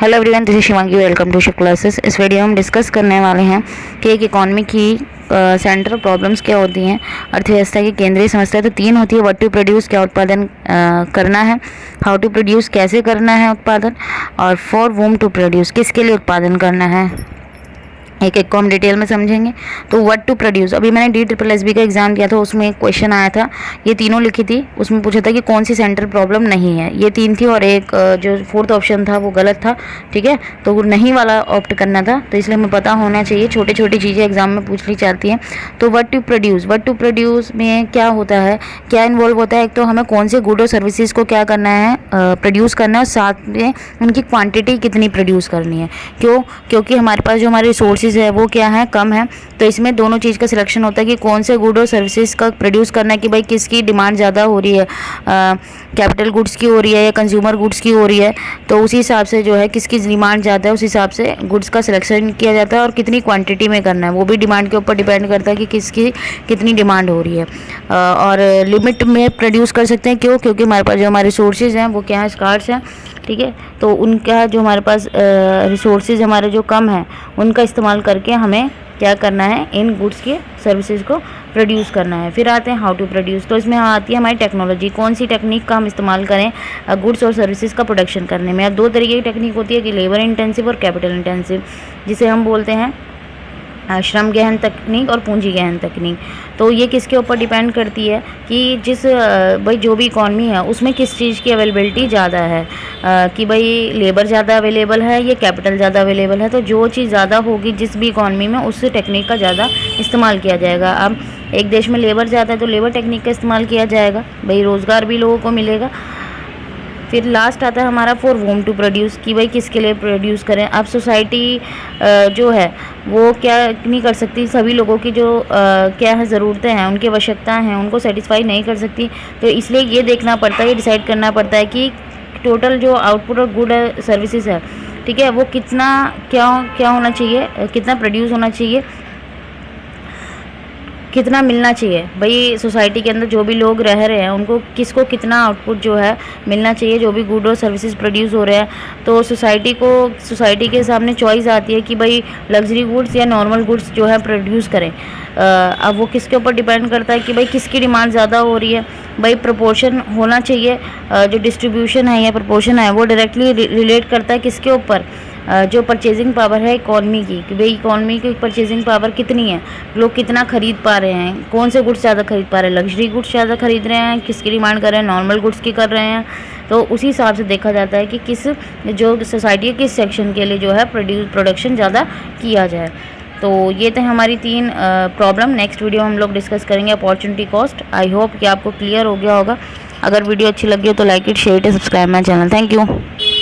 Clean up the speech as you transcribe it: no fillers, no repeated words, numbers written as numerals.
Hello everyone, this is Shivangi. Welcome to Shiv classes. इस video में हम डिस्कस करने वाले हैं कि एक इकोनॉमी की सेंट्रल प्रॉब्लम्स क्या होती हैं। अर्थव्यवस्था की केंद्रीय समस्या तो तीन होती है। व्हाट टू प्रोड्यूस, क्या उत्पादन करना है। हाउ टू प्रोड्यूस, कैसे करना है उत्पादन। और फॉर वूम टू प्रोड्यूस, किसके लिए उत्पादन करना है। एक एक को हम डिटेल में समझेंगे। तो व्हाट टू प्रोड्यूस, अभी मैंने DSSB का एग्जाम दिया था, उसमें एक क्वेश्चन आया था, ये तीनों लिखी थी। उसमें पूछा था कि कौन सी सेंट्रल प्रॉब्लम नहीं है। ये तीन थी और एक जो फोर्थ ऑप्शन था वो गलत था। ठीक है, तो वो नहीं वाला ऑप्ट करना था, तो इसलिए हमें पता होना चाहिए। छोटी छोटी चीज़ें एग्जाम में पूछ ली जाती हैं। तो व्हाट टू प्रोड्यूस में क्या होता है, क्या इन्वॉल्व होता है। एक तो हमें कौन से गुड और सर्विसेज को क्या करना है, प्रोड्यूस करना है, और साथ में उनकी क्वांटिटी कितनी प्रोड्यूस करनी है। क्योंकि हमारे पास जो हमारे रिसोर्सेज है वो क्या है, कम है। तो इसमें दोनों चीज़ का सिलेक्शन होता है कि कौन से गुड और सर्विसेज का प्रोड्यूस करना है, कि भाई किसकी डिमांड ज़्यादा हो रही है, कैपिटल गुड्स की हो रही है या कंज्यूमर गुड्स की हो रही है। तो उसी हिसाब से जो है किसकी डिमांड ज़्यादा है, उस हिसाब से गुड्स का सिलेक्शन किया जाता है। और कितनी क्वांटिटी में करना है वो भी डिमांड के ऊपर डिपेंड करता है कि किसकी कितनी डिमांड हो रही है। और लिमिट में प्रोड्यूस कर सकते हैं। क्योंकि हमारे पास जो हमारे रिसोर्सेज हैं वो क्या है, स्कार्स हैं। ठीक है, तो उनका जो हमारे पास रिसोर्सेज हमारे जो कम है उनका इस्तेमाल करके हमें क्या करना है, इन गुड्स के सर्विसेज को प्रोड्यूस करना है। फिर आते हैं हाउ टू प्रोड्यूस। तो इसमें आती है हमारी टेक्नोलॉजी, कौन सी टेक्निक का हम इस्तेमाल करें गुड्स और सर्विसेज का प्रोडक्शन करने में। दो तरीके की टेक्निक होती है कि लेबर इंटेंसिव और कैपिटल इंटेंसिव, जिसे हम बोलते हैं श्रम गहन तकनीक और पूंजी गहन तकनीक। तो ये किसके ऊपर डिपेंड करती है कि जिस भाई जो भी इकॉनमी है उसमें किस चीज़ की अवेलेबिलिटी ज़्यादा है, कि भाई लेबर ज़्यादा अवेलेबल है या कैपिटल ज़्यादा अवेलेबल है। तो जो चीज़ ज़्यादा होगी जिस भी इकॉनमी में, उस टेक्निक का ज़्यादा इस्तेमाल किया जाएगा। अब एक देश में लेबर ज़्यादा है तो लेबर टेक्निक का इस्तेमाल किया जाएगा, भाई रोज़गार भी लोगों को मिलेगा। फिर लास्ट आता है हमारा फॉर वूम टू प्रोड्यूस, कि भाई किसके लिए प्रोड्यूस करें। अब सोसाइटी जो है वो क्या नहीं कर सकती, सभी लोगों की जो क्या है ज़रूरतें हैं, उनकी आवश्यकता हैं, उनको सेटिस्फाई नहीं कर सकती। तो इसलिए ये देखना पड़ता है, ये डिसाइड करना पड़ता है कि टोटल जो आउटपुट और गुड सर्विसेज है, ठीक है, वो कितना क्या होना चाहिए, कितना प्रोड्यूस होना चाहिए, कितना मिलना चाहिए। भाई सोसाइटी के अंदर जो भी लोग रह रहे हैं उनको किसको कितना आउटपुट जो है मिलना चाहिए, जो भी गुड और सर्विसेज प्रोड्यूस हो रहे हैं। तो सोसाइटी के सामने चॉइस आती है कि भाई लग्जरी गुड्स या नॉर्मल गुड्स जो है प्रोड्यूस करें। अब वो किसके ऊपर डिपेंड करता है कि भाई किसकी डिमांड ज़्यादा हो रही है। भाई प्रोपोर्शन होना चाहिए, जो डिस्ट्रीब्यूशन है या प्रोपोर्शन है वो डायरेक्टली रिलेट करता है किसके ऊपर, जो परचेजिंग पावर है इकॉनमी की, कि भाई इकॉनमी की परचेजिंग पावर कितनी है, लोग कितना खरीद पा रहे हैं, कौन से गुड्स ज़्यादा खरीद पा रहे हैं, लग्जरी गुड्स ज़्यादा खरीद रहे हैं, किसकी डिमांड कर रहे हैं, नॉर्मल गुड्स की कर रहे हैं। तो उसी हिसाब से देखा जाता है कि किस जो सोसाइटी के किस सेक्शन के लिए जो है प्रोडक्शन ज़्यादा किया जाए। तो ये थे हमारी तीन प्रॉब्लम। नेक्स्ट वीडियो हम लोग डिस्कस करेंगे अपॉर्चुनिटी कॉस्ट। आई होप कि आपको क्लियर हो गया होगा। अगर वीडियो अच्छी लगी हो तो like it, share it, subscribe my channel. Thank you.